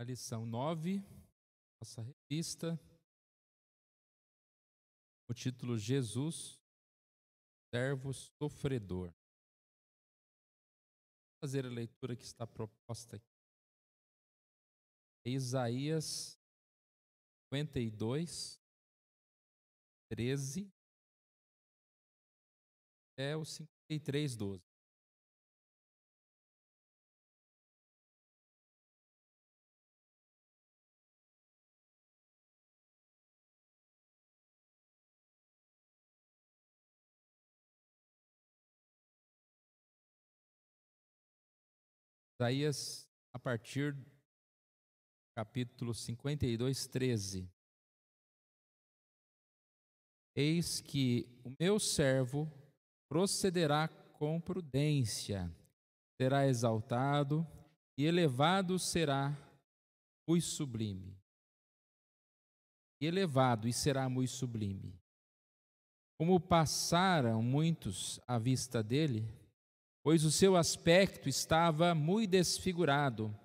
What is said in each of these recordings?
a lição 9, nossa revista, o título Jesus, servo sofredor. Vou fazer a leitura que está proposta aqui. Isaías 52, 13 até o 53, 12. Isaías, a partir do capítulo 52, 13. Eis que o meu servo procederá com prudência, será exaltado e elevado será muito sublime. E elevado e será muito sublime. Como passaram muitos à vista dele, pois o seu aspecto estava muito desfigurado,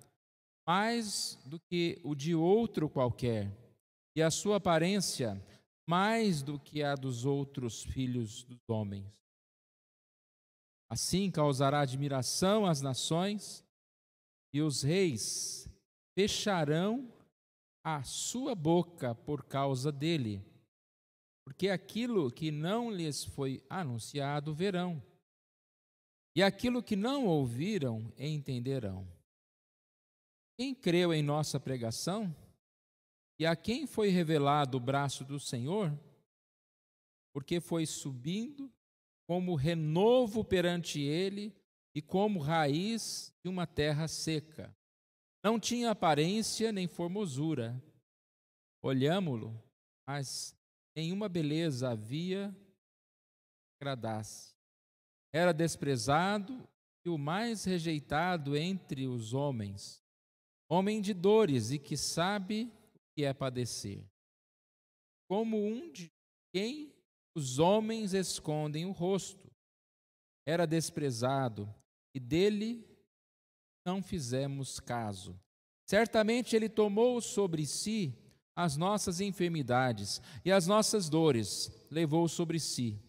mais do que o de outro qualquer, e a sua aparência mais do que a dos outros filhos dos homens. Assim causará admiração às nações, e os reis fecharão a sua boca por causa dele, porque aquilo que não lhes foi anunciado verão, e aquilo que não ouviram entenderão. Quem creu em nossa pregação? E a quem foi revelado o braço do Senhor? Porque foi subindo como renovo perante ele e como raiz de uma terra seca. Não tinha aparência nem formosura. Olhámo-lo, mas nenhuma beleza havia que agradasse. Era desprezado e o mais rejeitado entre os homens, homem de dores e que sabe o que é padecer. Como um de quem os homens escondem o rosto. Era desprezado e dele não fizemos caso. Certamente ele tomou sobre si as nossas enfermidades e as nossas dores levou sobre si.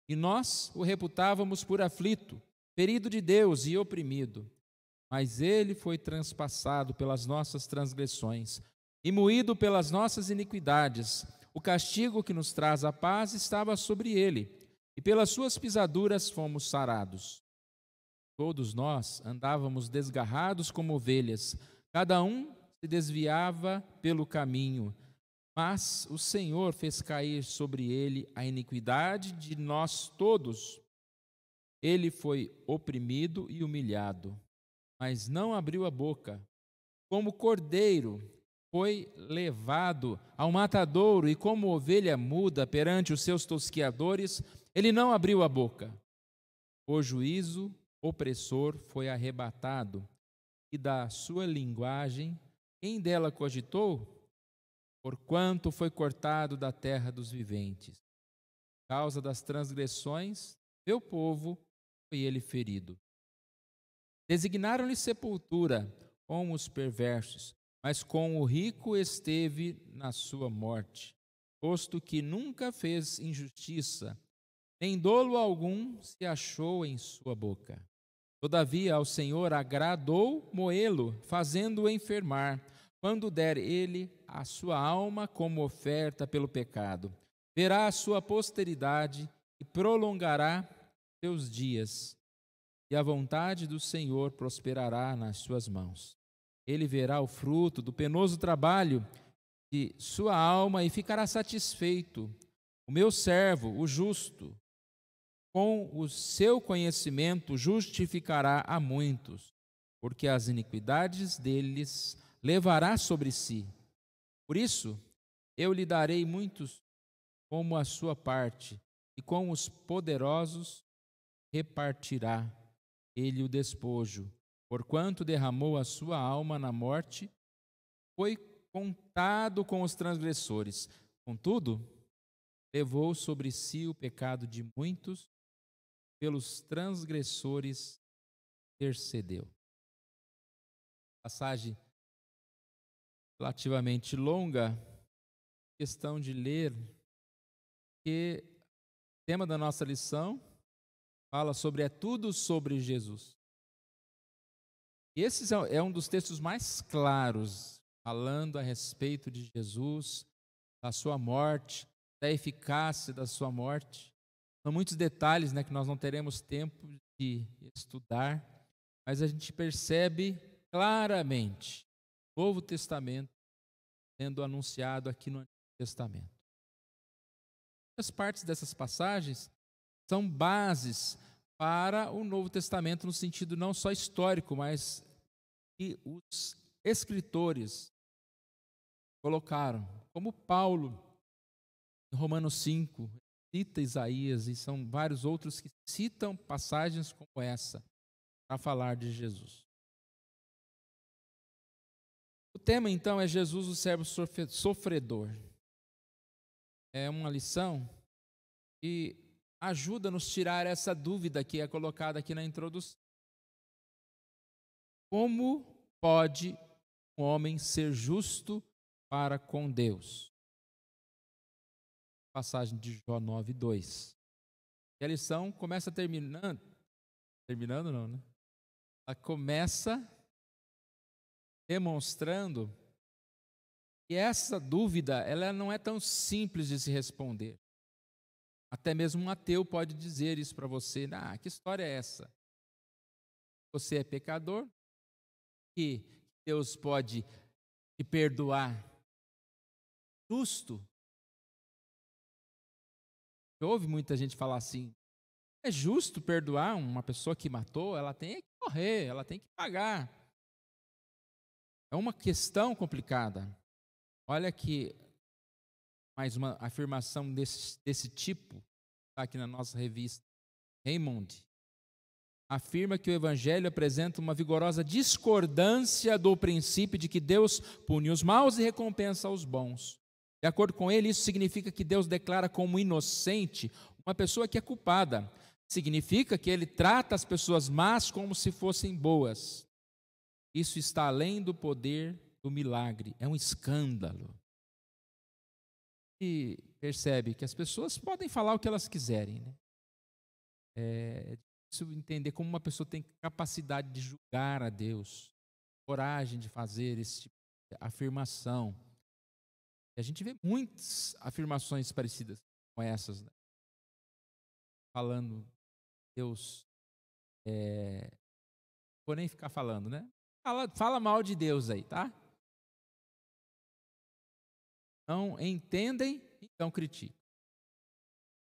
E nós o reputávamos por aflito, ferido de Deus e oprimido. Mas ele foi transpassado pelas nossas transgressões e moído pelas nossas iniquidades. O castigo que nos traz a paz estava sobre ele, e pelas suas pisaduras fomos sarados. Todos nós andávamos desgarrados como ovelhas, cada um se desviava pelo caminho, mas o Senhor fez cair sobre ele a iniquidade de nós todos. Ele foi oprimido e humilhado, mas não abriu a boca. Como cordeiro foi levado ao matadouro, e como ovelha muda perante os seus tosquiadores, ele não abriu a boca. O juízo opressor foi arrebatado, e da sua linguagem, quem dela cogitou? Porquanto foi cortado da terra dos viventes. Por causa das transgressões, meu povo, foi ele ferido. Designaram-lhe sepultura com os perversos, mas com o rico esteve na sua morte, posto que nunca fez injustiça, nem dolo algum se achou em sua boca. Todavia ao Senhor agradou moê-lo, fazendo-o enfermar, quando der ele a sua alma como oferta pelo pecado. Verá a sua posteridade e prolongará seus dias, e a vontade do Senhor prosperará nas suas mãos. Ele verá o fruto do penoso trabalho de sua alma e ficará satisfeito. O meu servo, o justo, com o seu conhecimento justificará a muitos, porque as iniquidades deles levará sobre si. Por isso, eu lhe darei muitos como a sua parte, e com os poderosos repartirá ele o despojo. Porquanto derramou a sua alma na morte, foi contado com os transgressores. Contudo, levou sobre si o pecado de muitos, pelos transgressores intercedeu. Passagem relativamente longa, questão de ler, que o tema da nossa lição fala sobre tudo sobre Jesus. E esse é um dos textos mais claros, falando a respeito de Jesus, da sua morte, da eficácia da sua morte. São muitos detalhes, né, que nós não teremos tempo de estudar, mas a gente percebe claramente o Novo Testamento sendo anunciado aqui no Antigo Testamento. As partes dessas passagens são bases para o Novo Testamento no sentido não só histórico, mas que os escritores colocaram, como Paulo, em Romanos 5, cita Isaías, e são vários outros que citam passagens como essa, para falar de Jesus. O tema, então, é Jesus, o servo sofredor. É uma lição que ajuda a nos tirar essa dúvida que é colocada aqui na introdução. Como pode um homem ser justo para com Deus? Passagem de Jó 9:2. E a lição começa terminando não, né? Ela começa demonstrando que essa dúvida, ela não é tão simples de se responder. Até mesmo um ateu pode dizer isso para você. Que história é essa? Você é pecador? Que Deus pode te perdoar? Justo? Eu ouvi muita gente falar assim, é justo perdoar uma pessoa que matou? Ela tem que morrer, ela tem que pagar. É uma questão complicada. Olha que mais uma afirmação desse tipo, está aqui na nossa revista. Raymond afirma que o Evangelho apresenta uma vigorosa discordância do princípio de que Deus pune os maus e recompensa os bons. De acordo com ele, isso significa que Deus declara como inocente uma pessoa que é culpada. Significa que ele trata as pessoas más como se fossem boas. Isso está além do poder do milagre. É um escândalo. E percebe que as pessoas podem falar o que elas quiserem, né? É difícil entender como uma pessoa tem capacidade de julgar a Deus, coragem de fazer esse tipo de afirmação. E a gente vê muitas afirmações parecidas com essas, né? Falando, Deus, vou nem ficar falando, né? Fala mal de Deus aí, tá? Não entendem, então criticam.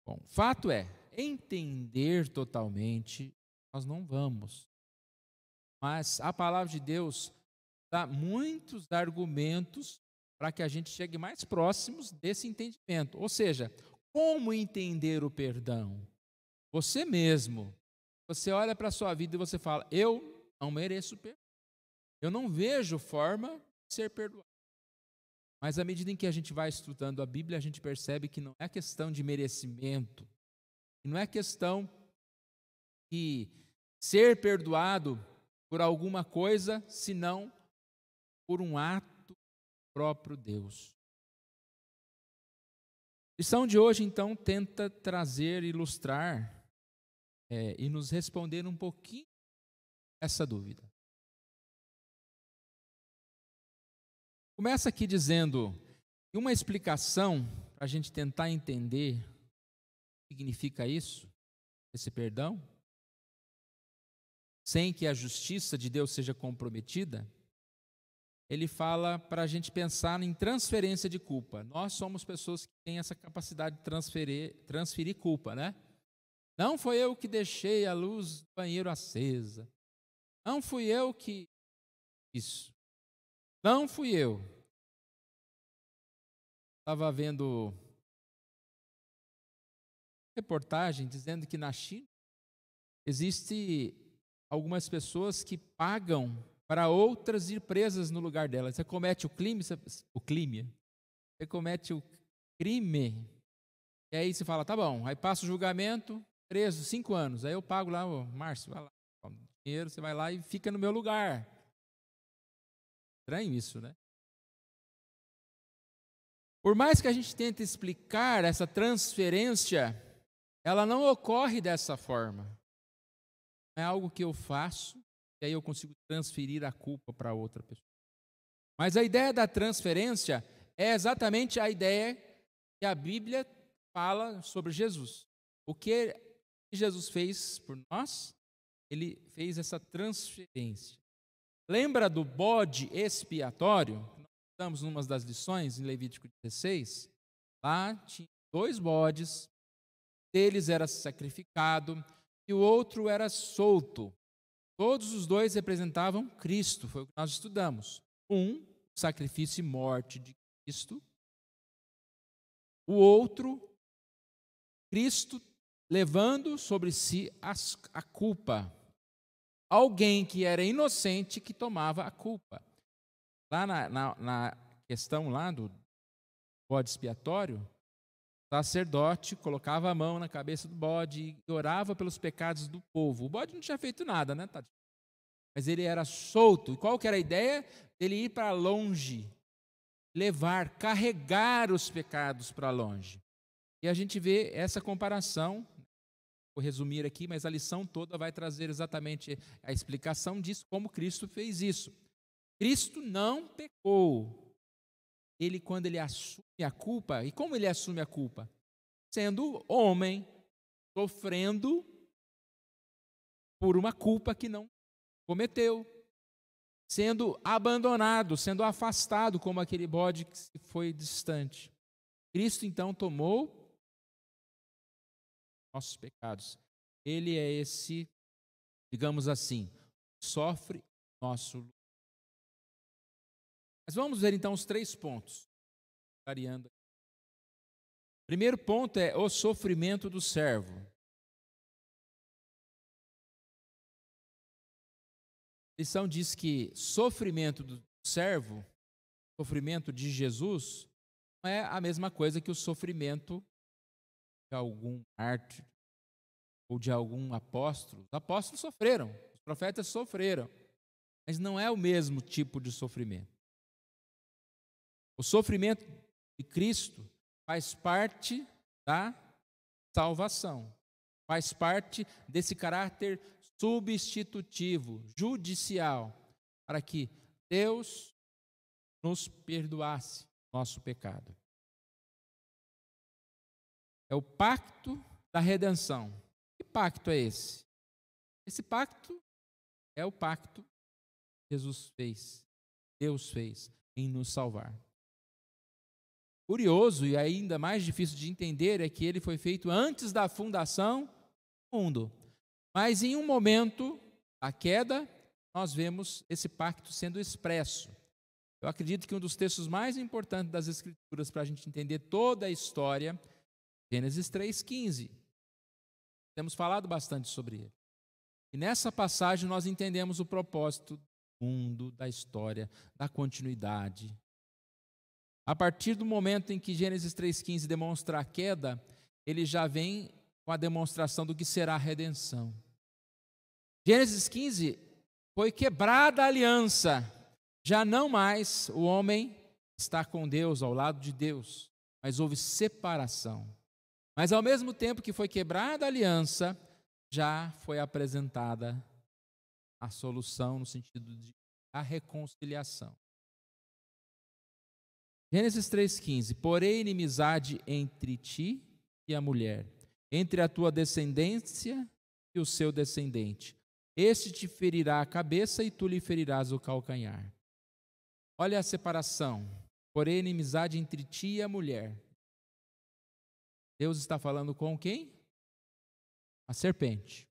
Bom, fato é, entender totalmente, nós não vamos. Mas a palavra de Deus dá muitos argumentos para que a gente chegue mais próximos desse entendimento. Ou seja, como entender o perdão? Você mesmo. Você olha para a sua vida e você fala, eu não mereço perdão. Eu não vejo forma de ser perdoado. Mas à medida em que a gente vai estudando a Bíblia, a gente percebe que não é questão de merecimento. Não é questão de ser perdoado por alguma coisa, senão por um ato próprio Deus. A lição de hoje, então, tenta trazer, ilustrar e nos responder um pouquinho essa dúvida. Começa aqui dizendo que uma explicação para a gente tentar entender o que significa isso, esse perdão, sem que a justiça de Deus seja comprometida, ele fala para a gente pensar em transferência de culpa. Nós somos pessoas que têm essa capacidade de transferir culpa, né? Não foi eu que deixei a luz do banheiro acesa. Não fui eu que... Isso. Não fui eu. Estava vendo reportagem dizendo que na China existe algumas pessoas que pagam para outras ir presas no lugar delas. Você comete você comete o crime, e aí você fala, tá bom, aí passa o julgamento, preso 5 anos, aí eu pago lá, Márcio, vai lá, dinheiro, você vai lá e fica no meu lugar. Estranho isso, né? Por mais que a gente tente explicar essa transferência, ela não ocorre dessa forma. Não é algo que eu faço e aí eu consigo transferir a culpa para outra pessoa. Mas a ideia da transferência é exatamente a ideia que a Bíblia fala sobre Jesus. O que Jesus fez por nós? Ele fez essa transferência. Lembra do bode expiatório? Nós estamos numa das lições, em Levítico 16. Lá tinha 2 bodes, um deles era sacrificado e o outro era solto. Todos os 2 representavam Cristo, foi o que nós estudamos. Um, sacrifício e morte de Cristo. O outro, Cristo levando sobre si a culpa. Alguém que era inocente que tomava a culpa. Lá na questão lá do bode expiatório, o sacerdote colocava a mão na cabeça do bode e orava pelos pecados do povo. O bode não tinha feito nada, né, Tati? Mas ele era solto. E qual que era a ideia? Ele ir para longe, levar, carregar os pecados para longe. E a gente vê essa comparação, vou resumir aqui, mas a lição toda vai trazer exatamente a explicação disso, como Cristo fez isso. Cristo não pecou. Ele, quando ele assume a culpa, e como ele assume a culpa? Sendo homem, sofrendo por uma culpa que não cometeu, sendo abandonado, sendo afastado, como aquele bode que foi distante. Cristo, então, tomou nossos pecados. Ele é esse, digamos assim, sofre nosso lugar. Mas vamos ver então os 3 pontos. Variando. Primeiro ponto é o sofrimento do servo. A lição diz que sofrimento do servo, sofrimento de Jesus, não é a mesma coisa que o sofrimento de algum mártir ou de algum apóstolo. Os apóstolos sofreram, os profetas sofreram, mas não é o mesmo tipo de sofrimento. O sofrimento de Cristo faz parte da salvação, faz parte desse caráter substitutivo, judicial, para que Deus nos perdoasse nosso pecado. É o pacto da redenção. Que pacto é esse? Esse pacto é o pacto que Jesus fez, Deus fez em nos salvar. Curioso e ainda mais difícil de entender é que ele foi feito antes da fundação do mundo. Mas em um momento da queda, nós vemos esse pacto sendo expresso. Eu acredito que um dos textos mais importantes das Escrituras para a gente entender toda a história, Gênesis 3,15. Temos falado bastante sobre ele. E nessa passagem nós entendemos o propósito do mundo, da história, da continuidade. A partir do momento em que Gênesis 3,15 demonstra a queda, ele já vem com a demonstração do que será a redenção. Gênesis 15 foi quebrada a aliança. Já não mais o homem está com Deus, ao lado de Deus, mas houve separação. Mas ao mesmo tempo que foi quebrada a aliança, já foi apresentada a solução no sentido de a reconciliação. Gênesis 3,15: porém inimizade entre ti e a mulher, entre a tua descendência e o seu descendente. Este te ferirá a cabeça e tu lhe ferirás o calcanhar. Olha a separação. Porém inimizade entre ti e a mulher. Deus está falando com quem? A serpente.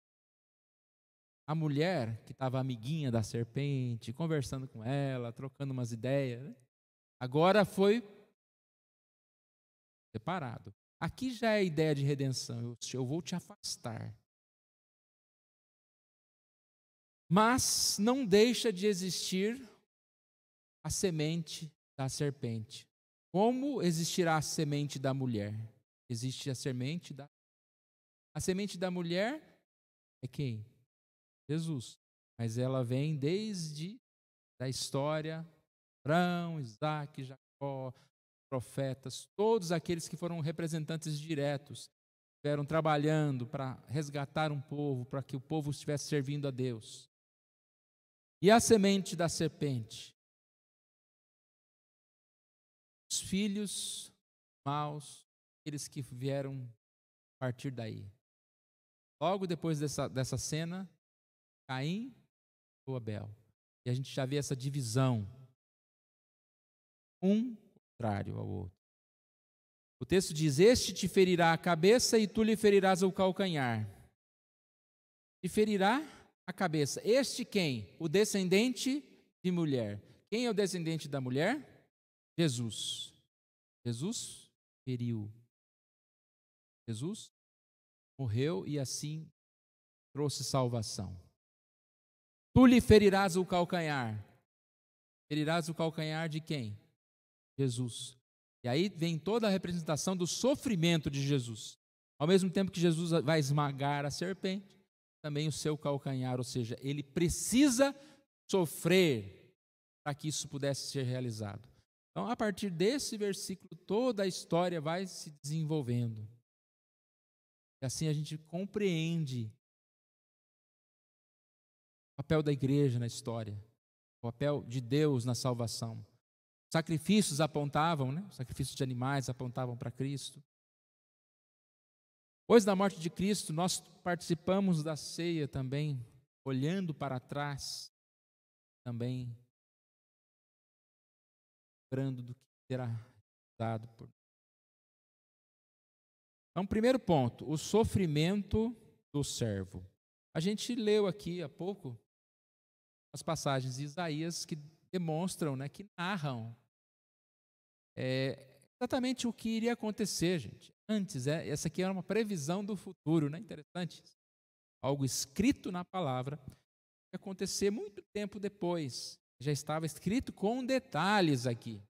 A mulher que estava amiguinha da serpente, conversando com ela, trocando umas ideias, né? Agora foi separado. Aqui já é a ideia de redenção. Eu vou te afastar. Mas não deixa de existir a semente da serpente. Como existirá a semente da mulher? Existe a semente da... A semente da mulher é quem? Jesus. Mas ela vem desde a história, Abraão, Isaac, Jacó, profetas, todos aqueles que foram representantes diretos, estiveram trabalhando para resgatar um povo, para que o povo estivesse servindo a Deus. E a semente da serpente? Os filhos maus, aqueles que vieram a partir daí. Logo depois dessa cena, Caim ou Abel. E a gente já vê essa divisão, um contrário ao outro. O texto diz: este te ferirá a cabeça e tu lhe ferirás o calcanhar. Te ferirá a cabeça. Este quem? O descendente de mulher. Quem é o descendente da mulher? Jesus. Jesus feriu. Jesus morreu e assim trouxe salvação. Tu lhe ferirás o calcanhar. Ferirás o calcanhar de quem? Jesus. E aí vem toda a representação do sofrimento de Jesus. Ao mesmo tempo que Jesus vai esmagar a serpente, também o seu calcanhar, ou seja, ele precisa sofrer para que isso pudesse ser realizado. Então, a partir desse versículo, toda a história vai se desenvolvendo. E assim a gente compreende o papel da igreja na história, o papel de Deus na salvação. Sacrifícios apontavam, né? Sacrifícios de animais apontavam para Cristo. Depois da morte de Cristo, nós participamos da ceia também, olhando para trás, também lembrando do que será dado por. Então, primeiro ponto, o sofrimento do servo. A gente leu aqui há pouco as passagens de Isaías que demonstram, né, que narram exatamente o que iria acontecer, gente. Antes, essa aqui era uma previsão do futuro, né? Interessante. Algo escrito na palavra que ia acontecer muito tempo depois. Já estava escrito com detalhes aqui.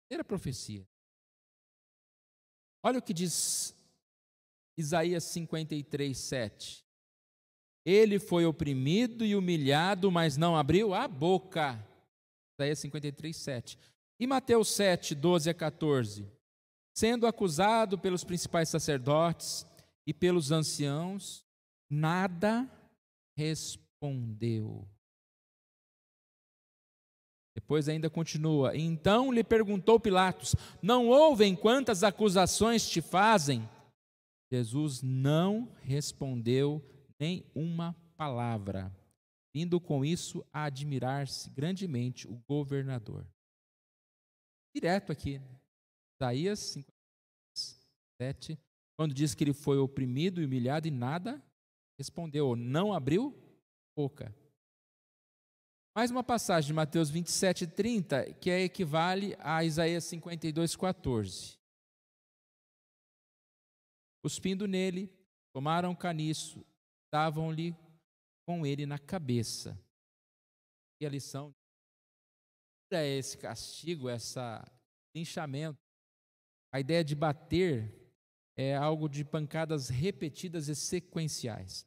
Era profecia. Olha o que diz Isaías 53, 7. Ele foi oprimido e humilhado, mas não abriu a boca. Isaías 53, 7. E Mateus 7, 12 a 14. Sendo acusado pelos principais sacerdotes e pelos anciãos, nada respondeu. Depois ainda continua: então lhe perguntou Pilatos: não ouvem quantas acusações te fazem? Jesus não respondeu nem uma palavra, vindo com isso a admirar-se grandemente o governador. Direto aqui, Isaías 57, quando diz que ele foi oprimido e humilhado e nada respondeu, ou não abriu boca. Mais uma passagem de Mateus 27, 30, que equivale a Isaías 52, 14. Cuspindo nele, tomaram caniço, davam-lhe com ele na cabeça. E a lição é esse castigo, esse linchamento. A ideia de bater é algo de pancadas repetidas e sequenciais.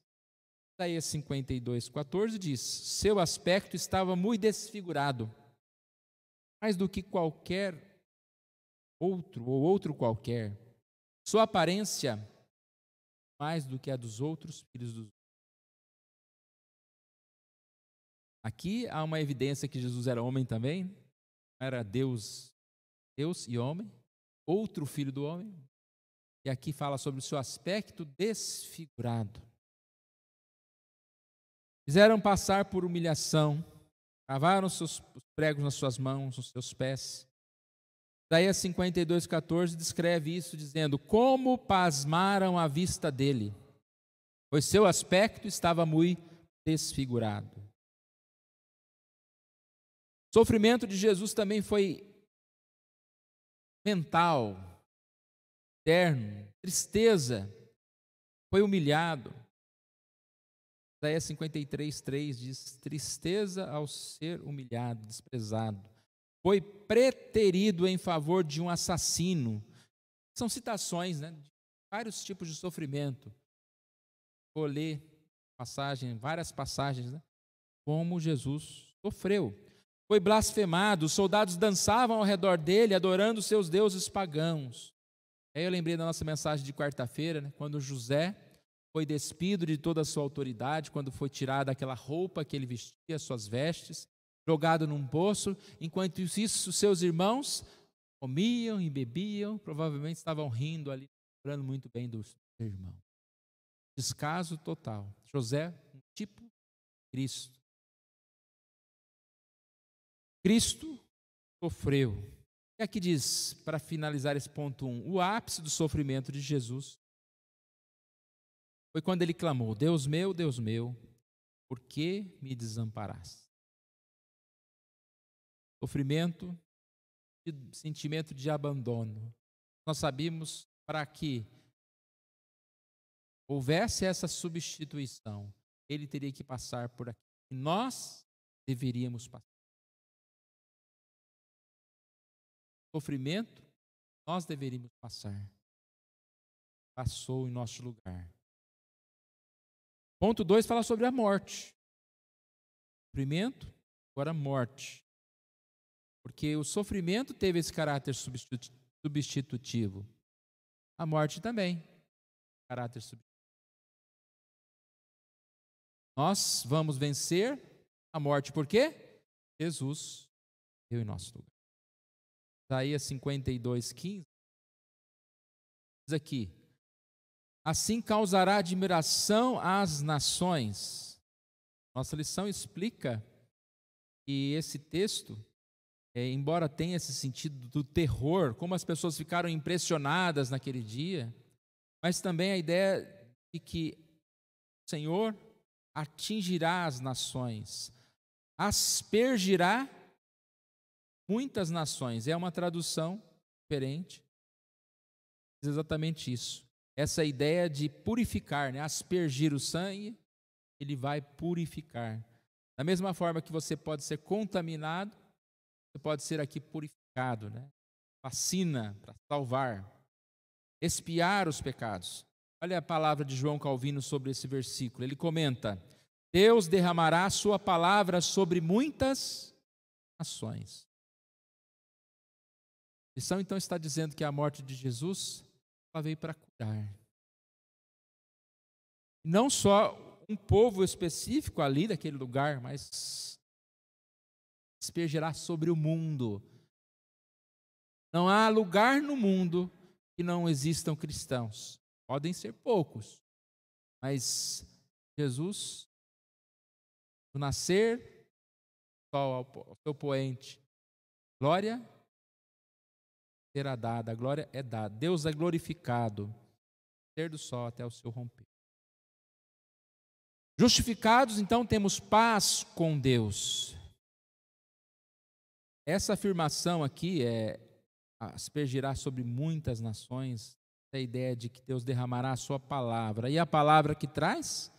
Isaías 52, 14 diz: seu aspecto estava muito desfigurado, mais do que qualquer outro, ou outro qualquer. Sua aparência, mais do que a dos outros filhos dos homens. Aqui há uma evidência que Jesus era homem também, era Deus e homem, outro filho do homem. E aqui fala sobre o seu aspecto desfigurado. Fizeram passar por humilhação, cravaram os pregos nas suas mãos, nos seus pés. Isaías 52, 14 descreve isso dizendo: como pasmaram à vista dele, pois seu aspecto estava muito desfigurado. O sofrimento de Jesus também foi mental, eterno, tristeza, foi humilhado. Isaías 53, 3 diz: tristeza ao ser humilhado, desprezado. Foi preterido em favor de um assassino. São citações, né, de vários tipos de sofrimento. Vou ler várias passagens, né, como Jesus sofreu. foi blasfemado, os soldados dançavam ao redor dele, adorando os seus deuses pagãos. Aí eu lembrei da nossa mensagem de quarta-feira, né, quando José foi despido de toda a sua autoridade, quando foi tirada aquela roupa que ele vestia, suas vestes, jogado num poço, enquanto isso seus irmãos comiam e bebiam, provavelmente estavam rindo ali, lembrando muito bem do seu irmão. Descaso total. José, um tipo de Cristo. Cristo sofreu. E aqui diz, para finalizar esse ponto 1, o ápice do sofrimento de Jesus foi quando ele clamou: Deus meu, por que me desamparaste? Sofrimento, sentimento de abandono. Nós sabíamos, para que houvesse essa substituição, ele teria que passar por aqui. E nós deveríamos passar. Sofrimento, nós deveríamos passar. Passou em nosso lugar. Ponto 2 fala sobre a morte. Sofrimento, agora morte. Porque o sofrimento teve esse caráter substitutivo. A morte também, caráter substitutivo. Nós vamos vencer a morte, por quê? Jesus deu em nosso lugar. Isaías 52:15 diz aqui: assim causará admiração às nações. Nossa lição explica que esse texto, embora tenha esse sentido do terror, como as pessoas ficaram impressionadas naquele dia, mas também a ideia de que o Senhor atingirá as nações, aspergirá muitas nações. É uma tradução diferente, diz exatamente isso. Essa ideia de purificar, né? Aspergir o sangue, ele vai purificar. Da mesma forma que você pode ser contaminado, você pode ser aqui purificado, né? Vacina para salvar, expiar os pecados. Olha a palavra de João Calvino sobre esse versículo. Ele comenta: Deus derramará a sua palavra sobre muitas nações. A lição então está dizendo que a morte de Jesus, ela veio para curar. Não só um povo específico ali daquele lugar, mas aspergerá sobre o mundo. Não há lugar no mundo que não existam cristãos. Podem ser poucos, mas Jesus, do nascer ao seu poente, glória será dada, a glória é dada. Deus é glorificado, ser do sol até o seu romper. Justificados, então, temos paz com Deus. Essa afirmação aqui aspergirá sobre muitas nações, a ideia de que Deus derramará a sua palavra. E a palavra que traz?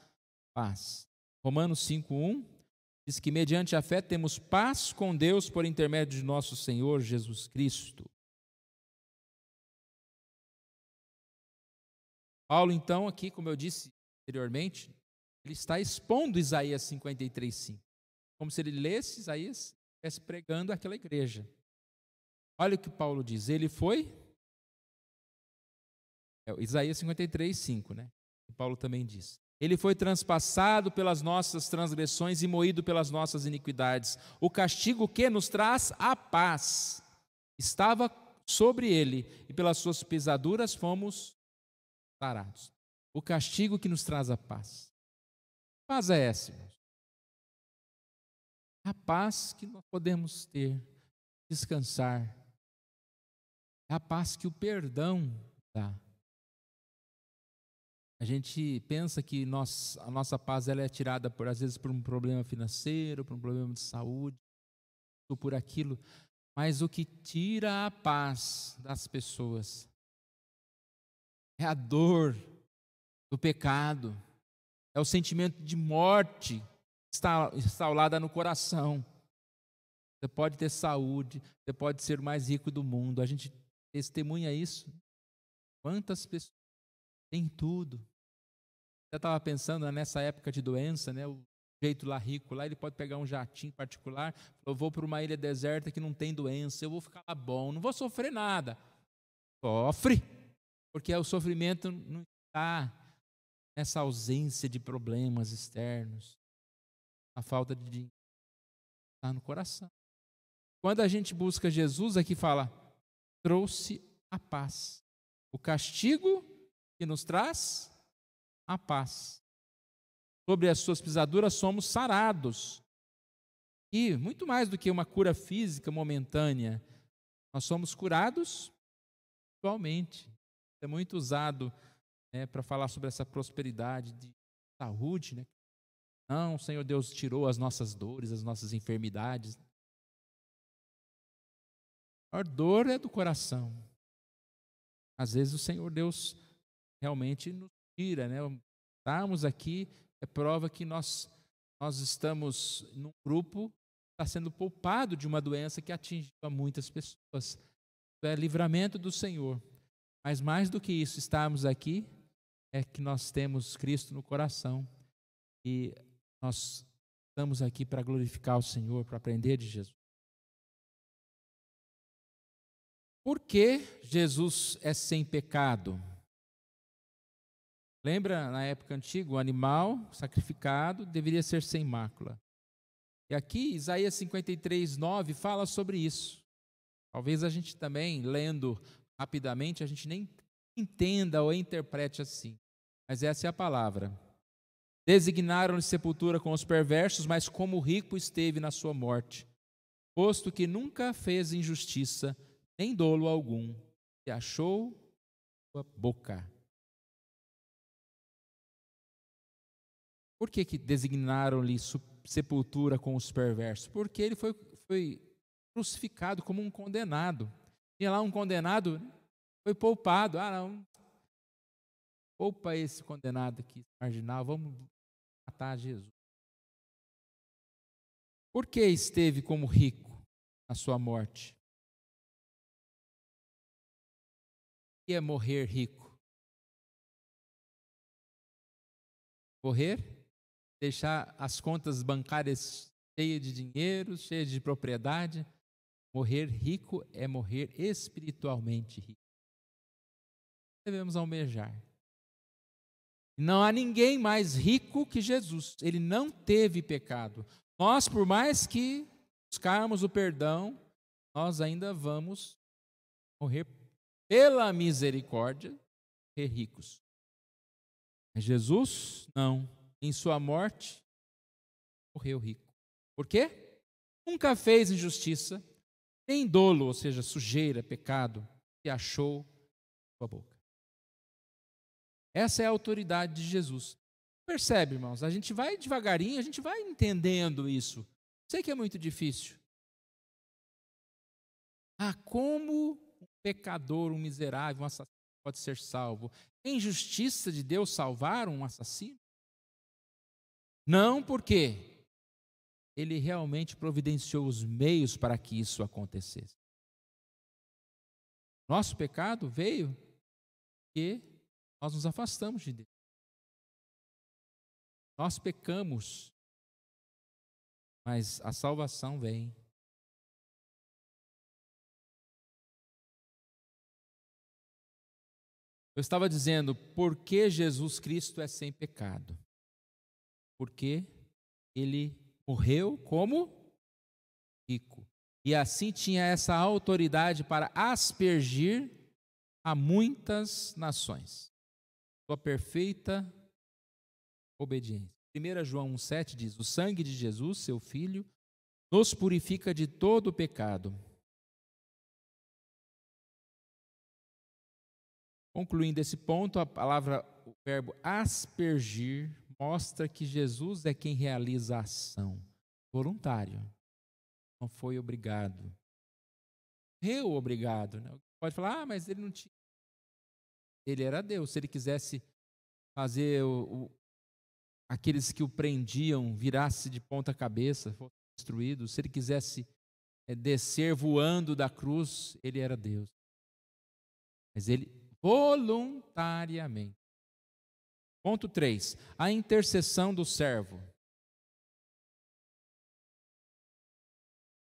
Paz. Romanos 5:1 diz que mediante a fé temos paz com Deus por intermédio de nosso Senhor Jesus Cristo. Paulo, então, aqui, como eu disse anteriormente, ele está expondo Isaías 53:5. Como se ele lesse Isaías e estivesse pregando àquela igreja. Olha o que Paulo diz. Ele foi... Isaías 53:5, né? E Paulo também diz: ele foi transpassado pelas nossas transgressões e moído pelas nossas iniquidades. O castigo que nos traz a paz estava sobre ele, e pelas suas pisaduras fomos sarados. O castigo que nos traz a paz. Que paz é essa, irmãos? A paz que nós podemos ter, descansar. É a paz que o perdão dá. A gente pensa que a nossa paz ela é tirada, às vezes, por um problema financeiro, por um problema de saúde, ou por aquilo. Mas o que tira a paz das pessoas é a dor do pecado, é o sentimento de morte que está instalada no coração. Você pode ter saúde, você pode ser o mais rico do mundo. A gente testemunha isso. Quantas pessoas têm tudo? Eu estava pensando nessa época de doença, né? O jeito lá rico, lá ele pode pegar um jatinho particular, eu vou para uma ilha deserta que não tem doença, eu vou ficar lá bom, não vou sofrer nada. Sofre, porque o sofrimento não está nessa ausência de problemas externos, a falta de dinheiro, está no coração. Quando a gente busca Jesus, aqui fala, trouxe a paz. O castigo que nos traz a paz. Sobre as suas pisaduras somos sarados. E muito mais do que uma cura física momentânea, nós somos curados espiritualmente. É muito usado para falar sobre essa prosperidade de saúde, né? Não, o Senhor Deus tirou as nossas dores, as nossas enfermidades. A dor é do coração. Às vezes o Senhor Deus realmente nos tira, né? Estamos aqui, é prova que nós estamos num grupo que está sendo poupado de uma doença que atingiu a muitas pessoas. É livramento do Senhor. Mas mais do que isso, estarmos aqui, é que nós temos Cristo no coração. E nós estamos aqui para glorificar o Senhor, para aprender de Jesus. Por que Jesus é sem pecado? Lembra, na época antiga, o animal sacrificado deveria ser sem mácula. E aqui, Isaías 53:9 fala sobre isso. Talvez a gente também, lendo rapidamente, a gente nem entenda ou interprete assim. Mas essa é a palavra. Designaram-lhe sepultura com os perversos, mas como o rico esteve na sua morte, posto que nunca fez injustiça, nem dolo algum, e achou sua boca. Por que designaram-lhe sepultura com os perversos? Porque ele foi crucificado como um condenado. Tinha lá um condenado, foi poupado. Não, poupa esse condenado aqui, marginal, vamos matar Jesus. Por que esteve como rico na sua morte? O que é morrer rico? Morrer? Deixar as contas bancárias cheias de dinheiro, cheias de propriedade. Morrer rico é morrer espiritualmente rico. Devemos almejar. Não há ninguém mais rico que Jesus. Ele não teve pecado. Nós, por mais que buscarmos o perdão, nós ainda vamos morrer pela misericórdia, ser ricos. Mas Jesus, não. Em sua morte, morreu rico. Por quê? Nunca fez injustiça, nem dolo, ou seja, sujeira, pecado, que achou sua boca. Essa é a autoridade de Jesus. Percebe, irmãos? A gente vai devagarinho, a gente vai entendendo isso. Sei que é muito difícil. Como um pecador, um miserável, um assassino pode ser salvo? É injustiça de Deus salvar um assassino? Não, porque Ele realmente providenciou os meios para que isso acontecesse. Nosso pecado veio porque nós nos afastamos de Deus. Nós pecamos, mas a salvação vem. Eu estava dizendo, por que Jesus Cristo é sem pecado? Porque Ele morreu como rico. E assim tinha essa autoridade para aspergir a muitas nações. Sua perfeita obediência. 1 João 1,7 diz, o sangue de Jesus, seu Filho, nos purifica de todo o pecado. Concluindo esse ponto, a palavra, o verbo aspergir, mostra que Jesus é quem realiza a ação. Voluntário. Não foi obrigado. Eu obrigado. Né? Pode falar, mas ele não tinha. Ele era Deus. Se ele quisesse fazer aqueles que o prendiam virasse de ponta cabeça, fossem destruídos, se ele quisesse descer voando da cruz, ele era Deus. Mas ele voluntariamente. Ponto 3. A intercessão do servo.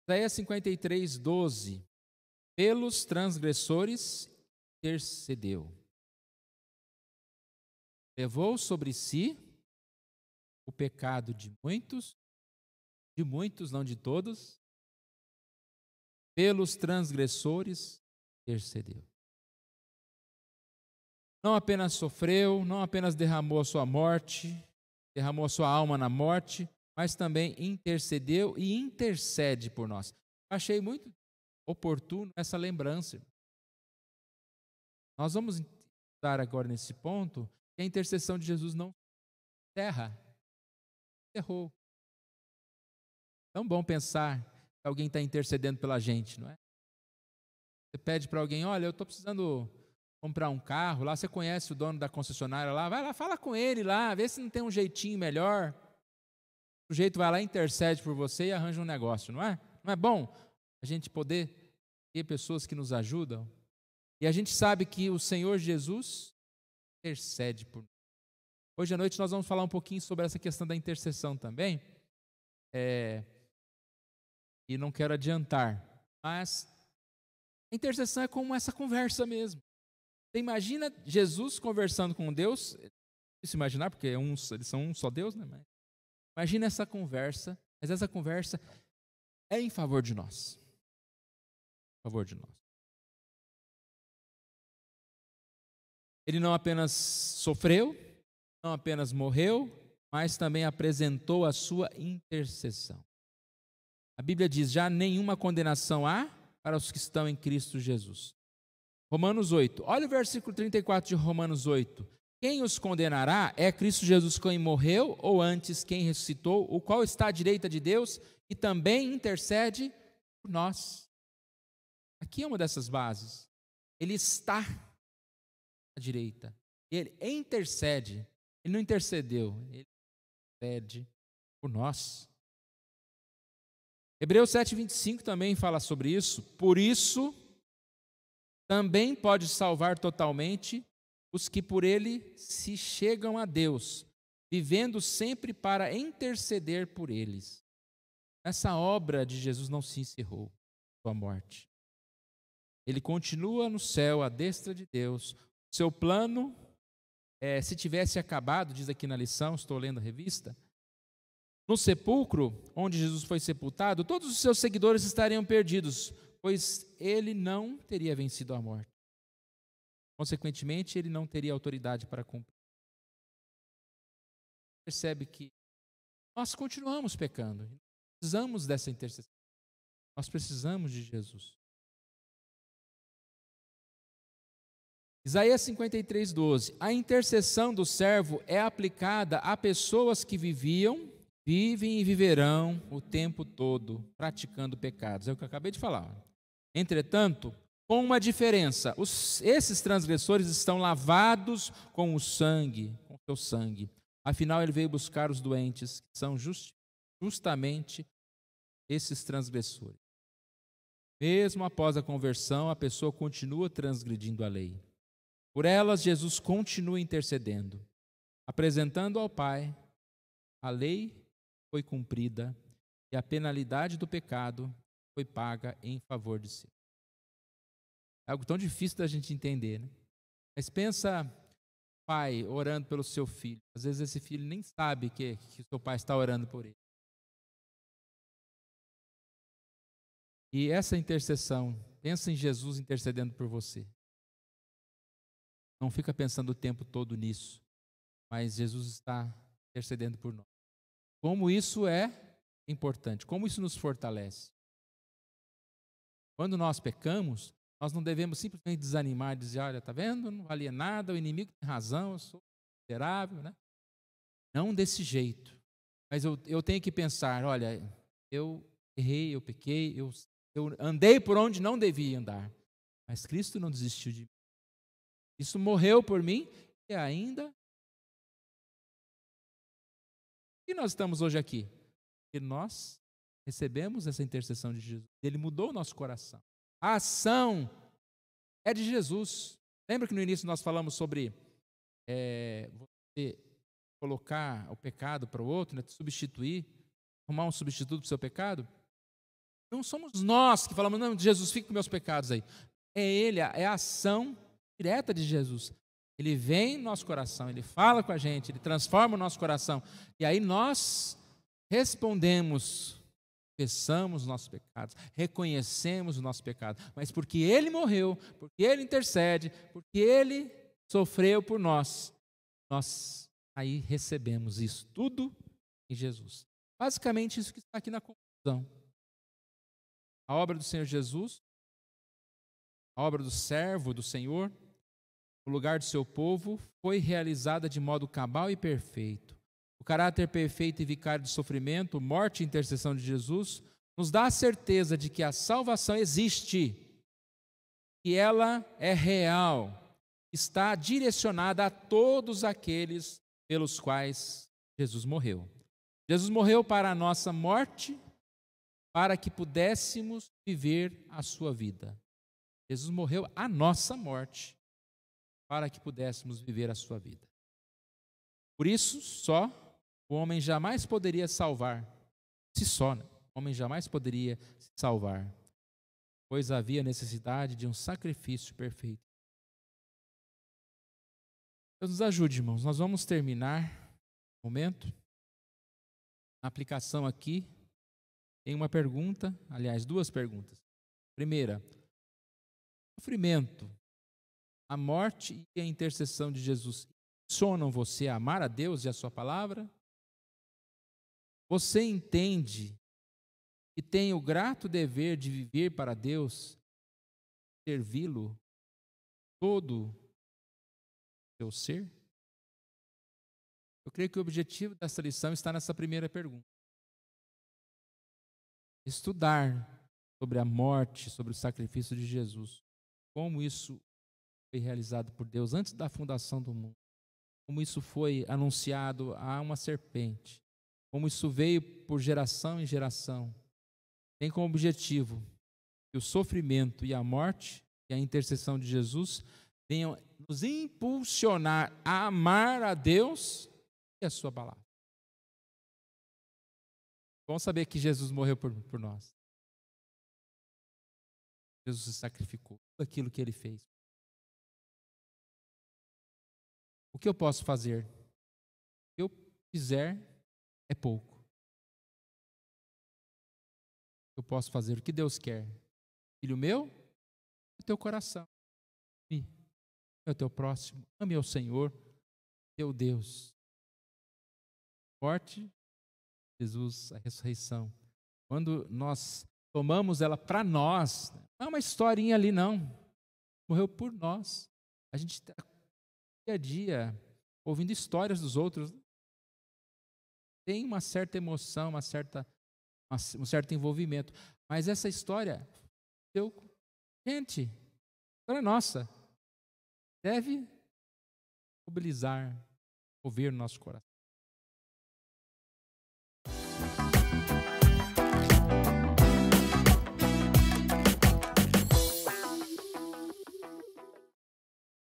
Isaías 53, 12. Pelos transgressores intercedeu. Levou sobre si o pecado de muitos, não de todos. Pelos transgressores intercedeu. Não apenas sofreu, não apenas derramou a sua morte, derramou a sua alma na morte, mas também intercedeu e intercede por nós. Achei muito oportuno essa lembrança. Nós vamos dar agora nesse ponto que a intercessão de Jesus não enterrou. Tão bom pensar que alguém está intercedendo pela gente, não é? Você pede para alguém, olha, eu estou precisando comprar um carro, lá você conhece o dono da concessionária lá, vai lá, fala com ele lá, vê se não tem um jeitinho melhor. O sujeito vai lá, intercede por você e arranja um negócio, não é? Não é bom a gente poder ter pessoas que nos ajudam? E a gente sabe que o Senhor Jesus intercede por nós. Hoje à noite nós vamos falar um pouquinho sobre essa questão da intercessão também. E não quero adiantar, mas a intercessão é como essa conversa mesmo. Você imagina Jesus conversando com Deus, se imaginar, porque eles são um só Deus, né? Mas imagina essa conversa, mas essa conversa é em favor de nós. Em favor de nós. Ele não apenas sofreu, não apenas morreu, mas também apresentou a sua intercessão. A Bíblia diz, já nenhuma condenação há para os que estão em Cristo Jesus. Romanos 8, olha o versículo 34 de Romanos 8. Quem os condenará é Cristo Jesus quem morreu, ou antes quem ressuscitou, o qual está à direita de Deus e também intercede por nós. Aqui é uma dessas bases. Ele está à direita. Ele intercede. Ele não intercedeu, ele intercede por nós. Hebreus 7,25 também fala sobre isso. Por isso, também pode salvar totalmente os que por ele se chegam a Deus, vivendo sempre para interceder por eles. Essa obra de Jesus não se encerrou com a morte. Ele continua no céu, à destra de Deus. Seu plano, se tivesse acabado, diz aqui na lição, estou lendo a revista, no sepulcro, onde Jesus foi sepultado, todos os seus seguidores estariam perdidos, pois ele não teria vencido a morte. Consequentemente, ele não teria autoridade para cumprir. Percebe que nós continuamos pecando. Precisamos dessa intercessão. Nós precisamos de Jesus. Isaías 53, 12. A intercessão do servo é aplicada a pessoas que vivem e viverão o tempo todo praticando pecados. É o que eu acabei de falar. Entretanto, com uma diferença, esses transgressores estão lavados com o sangue, com o seu sangue. Afinal, ele veio buscar os doentes, que são justamente esses transgressores. Mesmo após a conversão, a pessoa continua transgredindo a lei. Por elas, Jesus continua intercedendo, apresentando ao Pai, a lei foi cumprida e a penalidade do pecado foi paga em favor de si. É algo tão difícil da gente entender, né? Mas pensa, pai orando pelo seu filho. Às vezes esse filho nem sabe que o seu pai está orando por ele. E essa intercessão, pensa em Jesus intercedendo por você. Não fica pensando o tempo todo nisso, mas Jesus está intercedendo por nós. Como isso é importante, como isso nos fortalece. Quando nós pecamos, nós não devemos simplesmente desanimar e dizer, olha, está vendo? Não valia nada, o inimigo tem razão, eu sou miserável, né? Não desse jeito. Mas eu tenho que pensar, olha, eu errei, eu pequei, eu andei por onde não devia andar. Mas Cristo não desistiu de mim. Isso morreu por mim e ainda... E nós estamos hoje aqui? Porque nós recebemos essa intercessão de Jesus. Ele mudou o nosso coração. A ação é de Jesus. Lembra que no início nós falamos sobre você colocar o pecado para o outro, né? Substituir, arrumar um substituto para o seu pecado? Não somos nós que falamos, não, Jesus, fica com meus pecados aí. É Ele, é a ação direta de Jesus. Ele vem no nosso coração, Ele fala com a gente, Ele transforma o nosso coração. E aí nós respondemos, confessamos os nossos pecados, reconhecemos o nosso pecado. Mas porque Ele morreu, porque Ele intercede, porque Ele sofreu por nós, nós aí recebemos isso tudo em Jesus. Basicamente isso que está aqui na conclusão. A obra do Senhor Jesus, a obra do servo do Senhor, o lugar do seu povo, foi realizada de modo cabal e perfeito. O caráter perfeito e vicário de sofrimento, morte e intercessão de Jesus, nos dá a certeza de que a salvação existe, que ela é real, está direcionada a todos aqueles pelos quais Jesus morreu. Jesus morreu para a nossa morte, para que pudéssemos viver a sua vida. Jesus morreu a nossa morte, para que pudéssemos viver a sua vida. Por isso, só o homem jamais poderia salvar, se só, né? O homem jamais poderia se salvar, pois havia necessidade de um sacrifício perfeito. Deus nos ajude, irmãos. Nós vamos terminar um momento. Na aplicação aqui, tem uma pergunta, aliás, duas perguntas. Primeira, o sofrimento, a morte e a intercessão de Jesus impulsionam você a amar a Deus e a sua palavra? Você entende que tem o grato dever de viver para Deus, servi-lo todo o seu ser? Eu creio que o objetivo dessa lição está nessa primeira pergunta. Estudar sobre a morte, sobre o sacrifício de Jesus. Como isso foi realizado por Deus antes da fundação do mundo. Como isso foi anunciado a uma serpente. Como isso veio por geração em geração. Tem como objetivo que o sofrimento e a morte e a intercessão de Jesus venham nos impulsionar a amar a Deus e a sua palavra. Vamos saber que Jesus morreu por nós. Jesus se sacrificou, tudo aquilo que Ele fez. O que eu posso fazer? O que eu fizer é pouco. Eu posso fazer o que Deus quer. Filho meu, é o teu coração. É o teu próximo. Ame ao Senhor, teu Deus. Morte, Jesus, a ressurreição. Quando nós tomamos ela para nós, não é uma historinha ali, não. Morreu por nós. A gente está dia a dia ouvindo histórias dos outros. Tem uma certa emoção, um certo envolvimento. Mas essa história, gente, a história é nossa. Deve mobilizar, mover o nosso coração.